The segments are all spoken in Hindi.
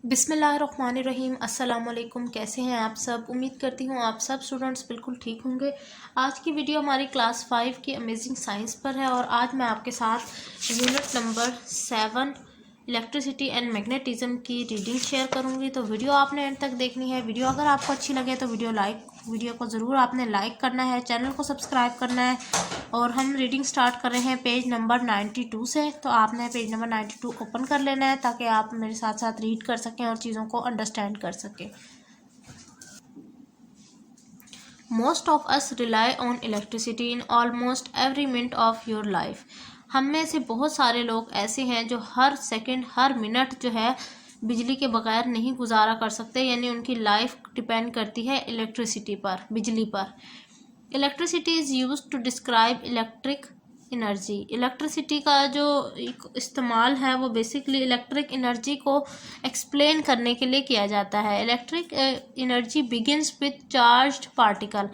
बिस्मिल्लाहिर्रहमानिर्रहीम। अस्सलामुअलैकुम। कैसे हैं आप सब? उम्मीद करती हूँ आप सब स्टूडेंट्स बिल्कुल ठीक होंगे। आज की वीडियो हमारी क्लास 5 की अमेजिंग साइंस पर है और आज मैं आपके साथ unit number 7 electricity and magnetism की रीडिंग शेयर करूंगी। तो वीडियो आपने एंड तक देखनी है। वीडियो अगर आपको अच्छी लगे तो वीडियो को ज़रूर आपने लाइक करना है, चैनल को सब्सक्राइब करना है। और हम रीडिंग स्टार्ट कर रहे हैं पेज नंबर 92 से। तो आपने पेज नंबर 92 ओपन कर लेना है ताकि आप मेरे साथ साथ रीड कर सकें और चीज़ों को अंडरस्टैंड कर सकें। Most of us rely on electricity in almost every minute of your life. हम में से बहुत सारे लोग ऐसे हैं जो हर सेकंड हर मिनट जो है बिजली के बगैर नहीं गुजारा कर सकते, यानी उनकी लाइफ डिपेंड करती है इलेक्ट्रिसिटी पर, बिजली पर। Electricity is use to describe electric energy. Electricity का जो इस्तेमाल है वो बेसिकली इलेक्ट्रिक एनर्जी को एक्सप्लेन करने के लिए किया जाता है। Electric energy begins with charged particle,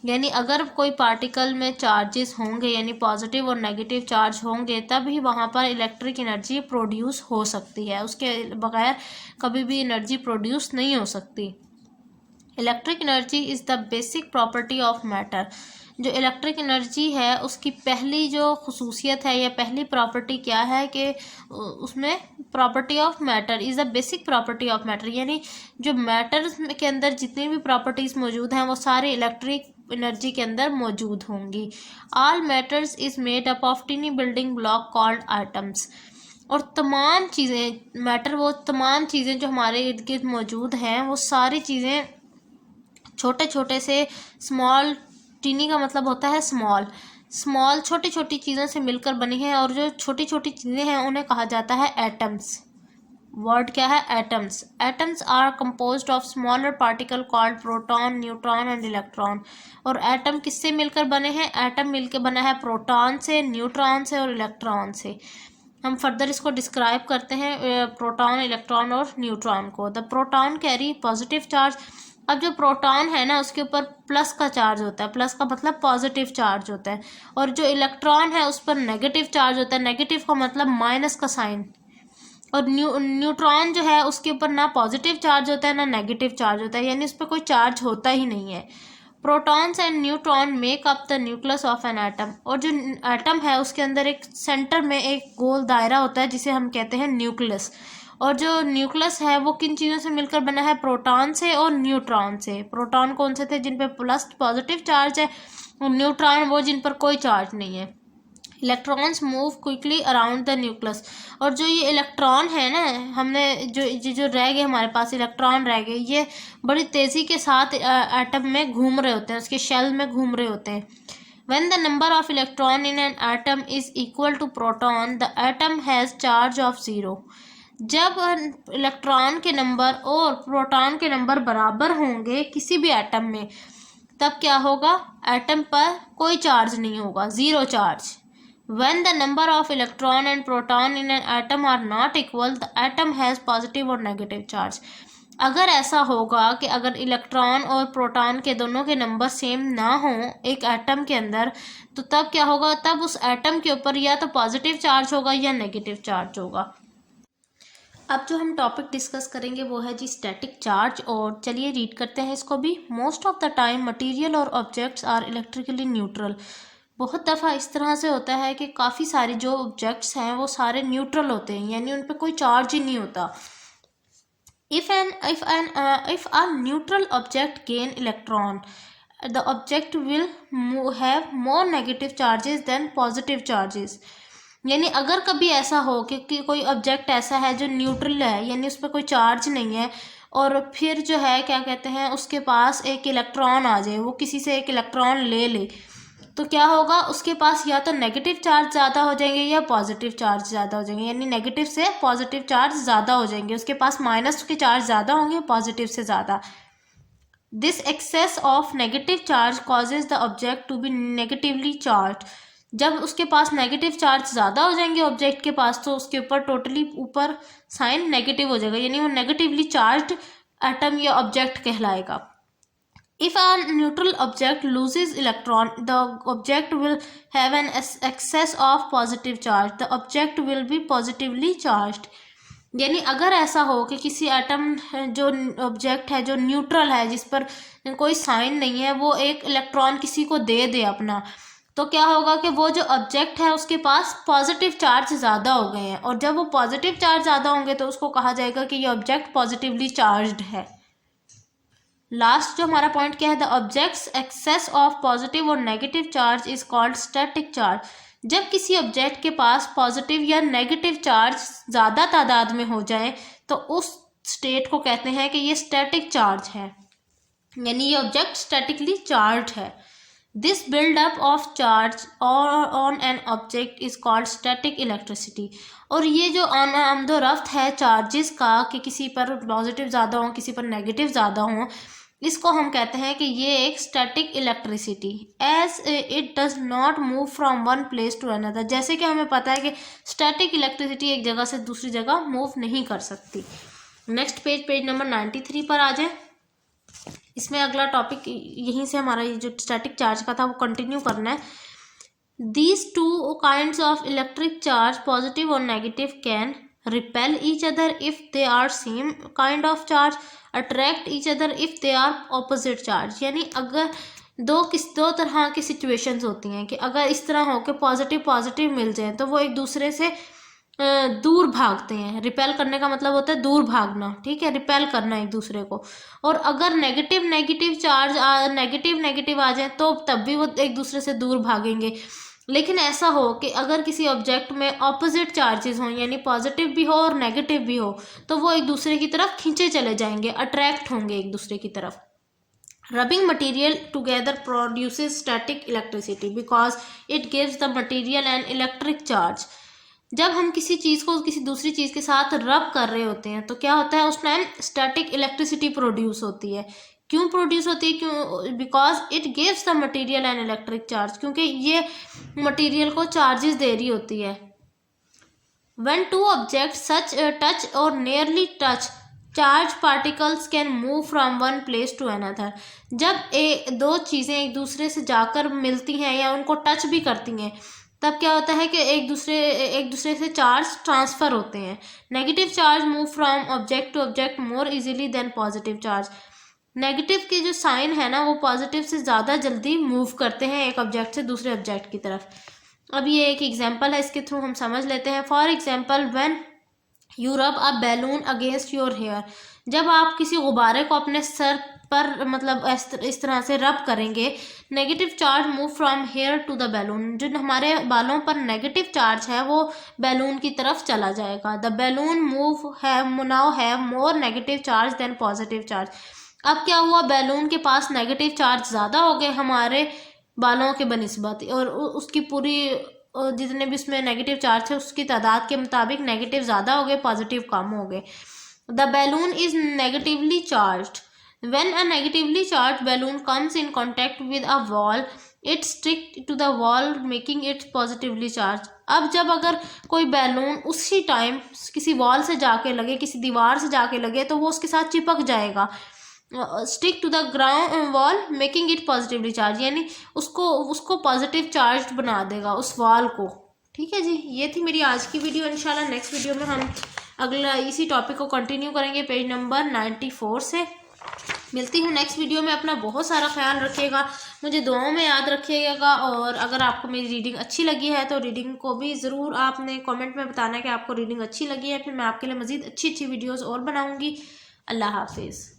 यानी अगर कोई पार्टिकल में चार्जेस होंगे यानी पॉजिटिव और नेगेटिव चार्ज होंगे तभी वहाँ पर इलेक्ट्रिक एनर्जी प्रोड्यूस हो सकती है। उसके बगैर कभी भी एनर्जी प्रोड्यूस नहीं हो सकती। Electric energy is the basic property of matter. जो इलेक्ट्रिक एनर्जी है उसकी पहली जो खसूसियत है या पहली प्रॉपर्टी क्या है कि उसमें property of matter is the basic property of matter, यानी जो मैटर के अंदर जितनी भी प्रॉपर्टीज़ मौजूद हैं वो सारे इलेक्ट्रिक एनर्जी के अंदर मौजूद होंगी। All matters is made up of टिनी building block called items. और तमाम चीज़ें मैटर, वो तमाम चीज़ें जो हमारे इर्द गिर्द मौजूद हैं वो सारी चीज़ें छोटे छोटे से स्मॉल, टीनी का मतलब होता है स्मॉल छोटी छोटी चीज़ों से मिलकर बनी है। और जो छोटी छोटी चीज़ें हैं उन्हें कहा जाता है एटम्स। वर्ड क्या है? Atoms. Atoms are composed of smaller particle called proton, neutron and electron. और एटम किससे मिलकर बने हैं? एटम मिलकर बना है प्रोटॉन से, न्यूट्रॉन से और इलेक्ट्रॉन से। हम फर्दर इसको डिस्क्राइब करते हैं प्रोटॉन, इलेक्ट्रॉन और न्यूट्रॉन को। The proton carry positive charge. अब जो प्रोटॉन है ना उसके ऊपर प्लस का चार्ज होता है, प्लस का मतलब पॉजिटिव चार्ज होता है। और जो इलेक्ट्रॉन है उस पर नेगेटिव चार्ज होता है, नेगेटिव का मतलब माइनस का साइन। और न्यूट्रॉन जो है उसके ऊपर ना पॉजिटिव चार्ज होता है ना नेगेटिव चार्ज होता है, यानी उस पर कोई चार्ज होता ही नहीं है। Protons and neutron make up the nucleus of an atom. और जो एटम है उसके अंदर एक सेंटर में एक गोल दायरा होता है जिसे हम कहते हैं न्यूक्लियस। और जो न्यूक्लियस है वो किन चीज़ों से मिलकर बना है? प्रोटॉन से और न्यूट्रॉन से। प्रोटॉन कौन से थे? जिन पे प्लस पॉजिटिव चार्ज है, और न्यूट्रॉन वो जिन पर कोई चार्ज नहीं है। Electrons move quickly around the nucleus. और जो ये इलेक्ट्रॉन है ना, हमने जो रह गए हमारे पास इलेक्ट्रॉन रह गए, ये बड़ी तेज़ी के साथ एटम में घूम रहे होते हैं, उसके शेल में घूम रहे होते हैं। When the number of electron in an atom is equal to proton, the atom has charge of 0. जब इलेक्ट्रॉन के नंबर और प्रोटॉन के नंबर बराबर होंगे किसी भी एटम में, तब क्या होगा? एटम पर कोई चार्ज नहीं होगा, zero charge. When the number of electron and proton in an atom are not equal, the atom has positive और negative charge. अगर ऐसा होगा कि अगर इलेक्ट्रॉन और प्रोटॉन के दोनों के नंबर सेम ना हो एक एटम के अंदर, तो तब क्या होगा? तब उस एटम के ऊपर या तो पॉजिटिव चार्ज होगा या नेगेटिव चार्ज होगा। अब जो हम टॉपिक डिस्कस करेंगे वो है जी स्टैटिक चार्ज। और चलिए रीड करते हैं इसको भी। Most of the time material और ऑब्जेक्ट्स आर इलेक्ट्रिकली न्यूट्रल। बहुत दफ़ा इस तरह से होता है कि काफ़ी सारे जो ऑब्जेक्ट्स हैं वो सारे न्यूट्रल होते हैं, यानी उन पर कोई चार्ज ही नहीं होता। If a neutral object gain electron, the object will have more negative charges than positive charges. यानी अगर कभी ऐसा हो कि कोई ऑब्जेक्ट ऐसा है जो न्यूट्रल है, यानी उस पर कोई चार्ज नहीं है, और फिर जो है क्या कहते हैं उसके पास एक इलेक्ट्रॉन आ जाए, वो किसी से एक इलेक्ट्रॉन ले ले, तो क्या होगा? उसके पास या तो नेगेटिव चार्ज ज़्यादा हो जाएंगे या पॉजिटिव चार्ज ज़्यादा हो जाएंगे, यानी नेगेटिव से पॉजिटिव चार्ज ज़्यादा हो जाएंगे। उसके पास माइनस के चार्ज ज़्यादा होंगे पॉजिटिव से ज़्यादा। This excess of negative charge causes the object to be negatively charge. जब उसके पास नेगेटिव चार्ज ज़्यादा हो जाएंगे ऑब्जेक्ट के पास, तो उसके ऊपर टोटली ऊपर साइन नेगेटिव हो जाएगा, यानी वो नेगेटिवली चार्ज एटम या ऑब्जेक्ट कहलाएगा। If a neutral object loses electron, the object will have an excess of positive charge. The object will be positively charged. यानी अगर ऐसा हो कि किसी एटम जो ऑब्जेक्ट है जो न्यूट्रल है, जिस पर कोई साइन नहीं है, वो एक इलेक्ट्रॉन किसी को दे दे अपना, तो क्या होगा कि वो जो ऑब्जेक्ट है उसके पास पॉजिटिव चार्ज ज़्यादा हो गए हैं, और जब वो पॉजिटिव चार्ज ज़्यादा होंगे तो उसको कहा जाएगा कि ये ऑब्जेक्ट पॉजिटिवली चार्ज्ड है। लास्ट जो हमारा पॉइंट क्या है, the objects excess of positive और negative charge is called static charge. जब किसी ऑब्जेक्ट के पास पॉजिटिव या नेगेटिव चार्ज ज़्यादा तादाद में हो जाए तो उस स्टेट को कहते हैं कि ये स्टैटिक चार्ज है, यानी ये ऑब्जेक्ट स्टैटिकली चार्ज है। This buildup of charge on an object is called static electricity. और ये जो आमदोरफ्त है चार्जेस का कि किसी पर पॉजिटिव ज़्यादा हो किसी पर नेगेटिव ज़्यादा हो, इसको हम कहते हैं कि ये एक static electricity, as it does not move from one place to another. जैसे कि हमें पता है कि स्टैटिक इलेक्ट्रिसिटी एक जगह से दूसरी जगह मूव नहीं कर सकती। नेक्स्ट पेज नंबर 93 पर आ जाए। इसमें अगला टॉपिक यहीं से हमारा ये जो स्टैटिक चार्ज का था वो कंटिन्यू करना है। These two kinds of electric charge, positive और negative, can repel each other if they are same kind of charge, attract each other if they are opposite charge. यानी अगर दो तरह की सिचुएशंस होती हैं कि अगर इस तरह हो कि पॉजिटिव पॉजिटिव मिल जाए तो वो एक दूसरे से दूर भागते हैं। रिपेल करने का मतलब होता है दूर भागना, ठीक है, रिपेल करना एक दूसरे को। और अगर नेगेटिव नेगेटिव चार्ज नेगेटिव आ जाए तो तब भी वो एक दूसरे से दूर भागेंगे। लेकिन ऐसा हो कि अगर किसी ऑब्जेक्ट में ऑपोजिट चार्जेस हों, यानी पॉजिटिव भी हो और नेगेटिव भी हो, तो वो एक दूसरे की तरफ खींचे चले जाएंगे, अट्रैक्ट होंगे एक दूसरे की तरफ। Rubbing material together produces static electricity because it gives the material an electric charge. जब हम किसी चीज़ को किसी दूसरी चीज़ के साथ रब कर रहे होते हैं तो क्या होता है, उस टाइम स्टैटिक इलेक्ट्रिसिटी प्रोड्यूस होती है। क्यों प्रोड्यूस होती है? क्यों? Because it gives the material an electric charge, क्योंकि ये मटेरियल को चार्जेस दे रही होती है। When two objects such touch or nearly touch, charge particles can move from one place to another. जब दो चीज़ें एक दूसरे से जाकर मिलती हैं या उनको टच भी करती हैं तब क्या होता है कि एक दूसरे से चार्ज ट्रांसफ़र होते हैं। Negative charge move from object to object more easily than positive charge. Negative के जो साइन है ना वो पॉजिटिव से ज़्यादा जल्दी मूव करते हैं एक ऑब्जेक्ट से दूसरे ऑब्जेक्ट की तरफ। अब ये एक एग्जांपल है, इसके थ्रू हम समझ लेते हैं। For example, when you rub a balloon against your hair. जब आप किसी गुब्बारे को अपने सर पर मतलब इस तरह से रब करेंगे, negative charge move from hair to the balloon. जो हमारे बालों पर नेगेटिव चार्ज है वो बैलून की तरफ चला जाएगा। The balloon now have more negative charge than positive charge. अब क्या हुआ, बैलून के पास नेगेटिव चार्ज ज़्यादा हो गए हमारे बालों के बनिस्बत, और उसकी पूरी जितने भी उसमें नेगेटिव चार्ज है उसकी तादाद के मुताबिक नेगेटिव ज़्यादा हो गए, पॉजिटिव कम हो गए। The balloon is negatively charged. When a negatively charge balloon comes in contact with a wall, it stick to the wall making it positively charge. अब जब अगर कोई बैलून उसी टाइम किसी वॉल से जाके लगे, किसी दीवार से जाके लगे, तो वो उसके साथ चिपक जाएगा। Stick to the ground wall making it positively charge, यानी उसको पॉजिटिव चार्ज बना देगा उस वॉल को। ठीक है जी, ये थी मेरी आज की वीडियो। इंशाल्लाह नेक्स्ट वीडियो में हम अगला इसी टॉपिक को कंटिन्यू करेंगे पेज नंबर 94 से। मिलती हूँ नेक्स्ट वीडियो में। अपना बहुत सारा ख्याल रखिएगा, मुझे दुआओं में याद रखिएगा। और अगर आपको मेरी रीडिंग अच्छी लगी है तो रीडिंग को भी ज़रूर आपने कमेंट में बताना है कि आपको रीडिंग अच्छी लगी है, फिर मैं आपके लिए मज़ीद अच्छी वीडियोज़ और बनाऊँगी। अल्लाह हाफिज़।